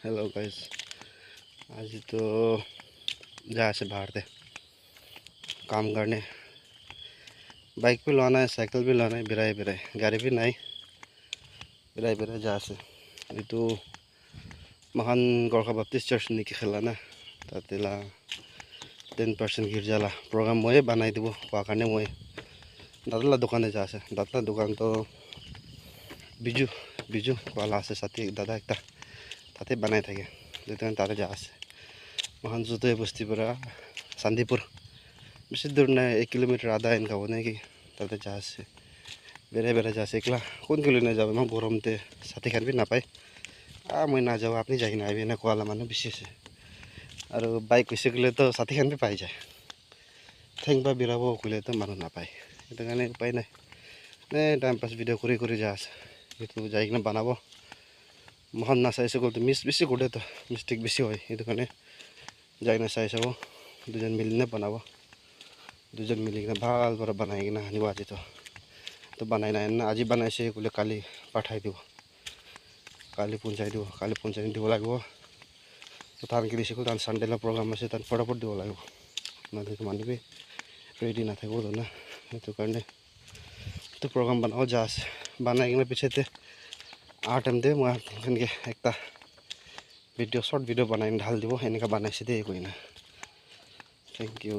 Hello guys. आज तो जहाँ से बाहर थे काम करने, बाइक भी लाना है, साइकिल भी लाना है, बिराए बिराए गाड़ी भी नहीं, बिराए बिराए जहाँ से ये तो महान गोरखा बाप्टिस्ट चर्च निकी खेला ना तातेला 10% गिरजाला प्रोग्राम मैं बनाई দিব কোৱা কাৰণে मैं दादा दुकाने जा से दादा दुकान तो बिजू बिजू वाला আছে साथी दादा एक ताते बनाई থাকে दुकान ताते जा से महान जुते बस्ती पर शांतिपुर बेसि दूर ना 1 किलोमीटर आधा इनका होने की ताते जा से बेरे बेरे जा से एकला कौन किलो नहीं जाओ मैं गरम ते साथी खान भी ना पाए मैं ना जाओ अपनी जाए ना ना कोला मानो विशेष और बाइक विषय तो साथी खान भी पाई जाए थैंक बा बिराबो कइले तो मानो ना पाए এটা কাৰণে উপায় নাই নে টাইম পাস ভিডিও কৰি যা আছে এইটো যাই কিনে বনাব মহান না চাইছে গলতে মিছ বেছি গডে তো মিস্টেক বেছি হয় এইটো কাৰণে যাই না চাই চাব দুজন মিলি না বনাব দুজন মিলি কিনে ভাল পৰা বনাই কিনে আনিব আজি তো বনাই নাই না আজি বনাইছে কলে কালি পাঠাই দিব কালি পঞ্চায়ত দিব লাগিব তো তান কি দিছে তান সানডেলা প্ৰগ্ৰাম আছে তান ফটাফট দিব লাগিব মানুহে ৰেডি নাথাকিব না সেইটো কাৰণে তো প্ৰগ্ৰাম বনাও যা আছে বনাই কিনে পিছতে টাইম দে মই এনেকৈ একটা ভিডিঅ' শ্বৰ্ট ভিডিঅ' বনাই ঢাল দিব এনেকৈ বনাইছে দেই কৈ না থেংক ইউ।